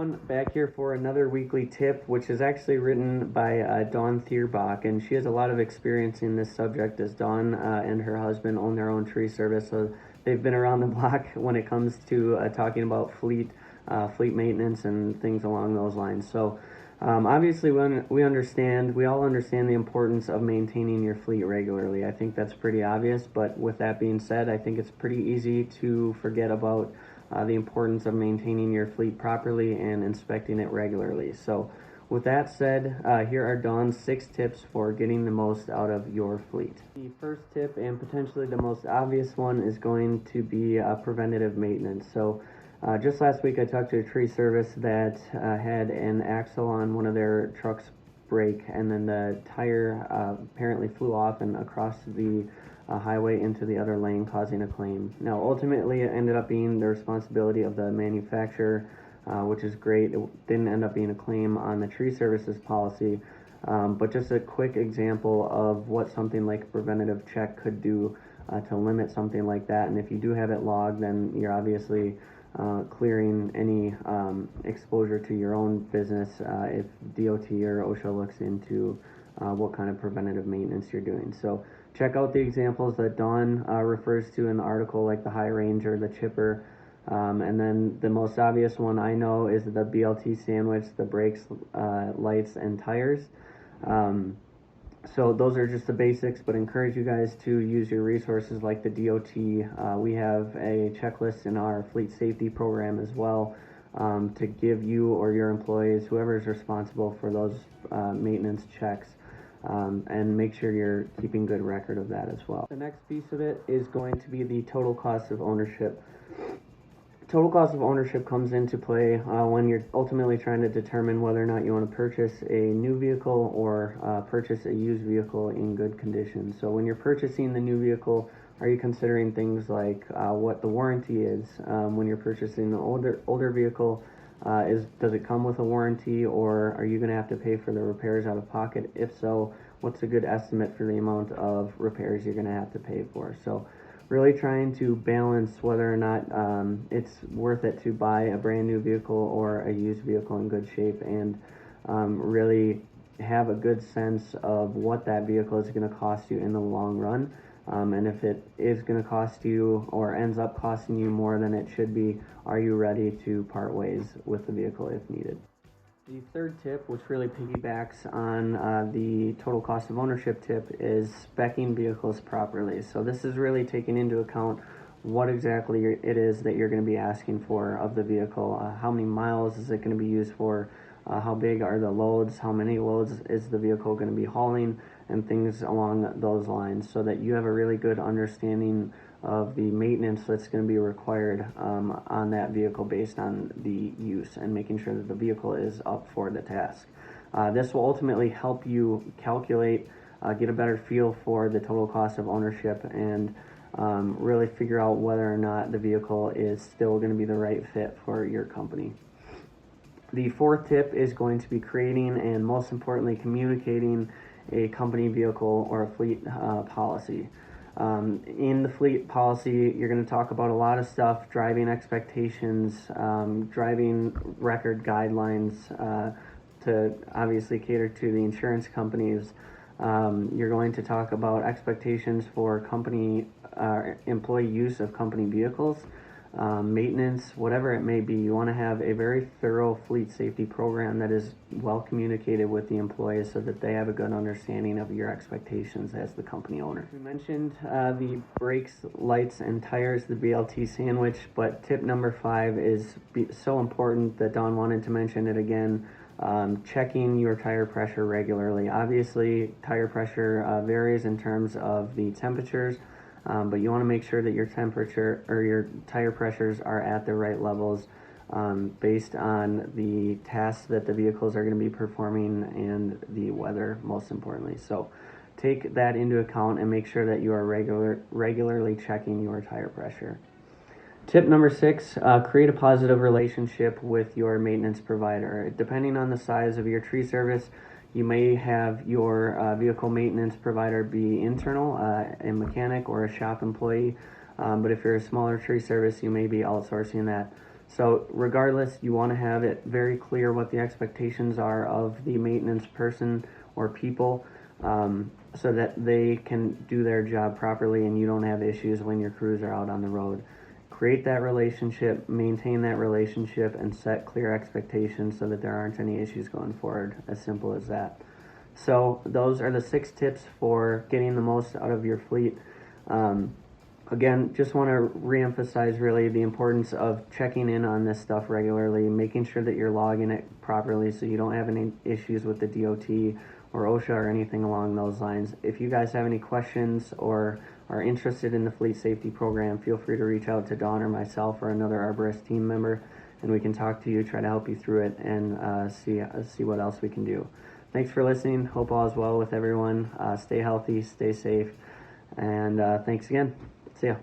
everyone, back here for another weekly tip, which is actually written by Dawn Thierbach, and she has a lot of experience in this subject, as Dawn and her husband own their own tree service, so they've been around the block when it comes to talking about fleet maintenance and things along those lines. So obviously we all understand the importance of maintaining your fleet regularly. I think that's pretty obvious, but with that being said, I think it's pretty easy to forget about the importance of maintaining your fleet properly and inspecting it regularly. So with that said, here are Dawn's 6 tips for getting the most out of your fleet. The first tip, and potentially the most obvious one, is going to be preventative maintenance. So just last week I talked to a tree service that had an axle on one of their trucks break, and then the tire apparently flew off and across the highway into the other lane, causing a claim. Now ultimately it ended up being the responsibility of the manufacturer, which is great. It didn't end up being a claim on the tree services policy, but just a quick example of what something like a preventative check could do to limit something like that. And if you do have it logged, then you're obviously clearing any exposure to your own business if DOT or OSHA looks into what kind of preventative maintenance you're doing. So check out the examples that Dawn refers to in the article, like the high ranger, the chipper, and then the most obvious one I know is the BLT sandwich, the brakes, lights, and tires. So those are just the basics, but encourage you guys to use your resources like the DOT. We have a checklist in our fleet safety program as well, to give you or your employees, whoever is responsible for those maintenance checks, and make sure you're keeping good record of that as well. The next piece of it is going to be the total cost of ownership. Total cost of ownership comes into play when you're ultimately trying to determine whether or not you want to purchase a new vehicle or purchase a used vehicle in good condition. So when you're purchasing the new vehicle, are you considering things like what the warranty is? When you're purchasing the older vehicle, does it come with a warranty, or are you going to have to pay for the repairs out of pocket? If so, what's a good estimate for the amount of repairs you're going to have to pay for? So really trying to balance whether or not it's worth it to buy a brand new vehicle or a used vehicle in good shape, and really have a good sense of what that vehicle is going to cost you in the long run. And if it is going to cost you or ends up costing you more than it should be, are you ready to part ways with the vehicle if needed? The third tip, which really piggybacks on the total cost of ownership tip, is speccing vehicles properly. So this is really taking into account what exactly it is that you're going to be asking for of the vehicle. How many miles is it going to be used for? How big are the loads? How many loads is the vehicle going to be hauling? And things along those lines, so that you have a really good understanding of the maintenance that's going to be required on that vehicle based on the use, and making sure that the vehicle is up for the task. This will ultimately help you calculate, get a better feel for the total cost of ownership, and really figure out whether or not the vehicle is still going to be the right fit for your company. The fourth tip is going to be creating, and most importantly, communicating a company vehicle or a fleet policy. In the fleet policy, you're going to talk about a lot of stuff: driving expectations, driving record guidelines, to obviously cater to the insurance companies. You're going to talk about expectations for company employee use of company vehicles, maintenance, whatever it may be. You want to have a very thorough fleet safety program that is well communicated with the employees, so that they have a good understanding of your expectations as the company owner. We mentioned the brakes, lights, and tires, the BLT sandwich, but tip number 5 is so important that Dawn wanted to mention it again. Checking your tire pressure regularly. Obviously, tire pressure varies in terms of the temperatures, but you want to make sure that your temperature or your tire pressures are at the right levels, based on the tasks that the vehicles are going to be performing and the weather, most importantly. So take that into account and make sure that you are regularly checking your tire pressure. Tip number 6, create a positive relationship with your maintenance provider. Depending on the size of your tree service, you may have your vehicle maintenance provider be internal, a mechanic or a shop employee, but if you're a smaller tree service, you may be outsourcing that. So regardless, you want to have it very clear what the expectations are of the maintenance person or people, so that they can do their job properly and you don't have issues when your crews are out on the road. Create that relationship, maintain that relationship, and set clear expectations so that there aren't any issues going forward. As simple as that. So those are the 6 tips for getting the most out of your fleet. Again, just want to reemphasize really the importance of checking in on this stuff regularly, making sure that you're logging it properly so you don't have any issues with the DOT or OSHA or anything along those lines. If you guys have any questions or are interested in the fleet safety program, feel free to reach out to Dawn or myself or another Arborist team member, and we can talk to you, try to help you through it, and see what else we can do. Thanks for listening. Hope all is well with everyone. Stay healthy, stay safe, and thanks again. See ya.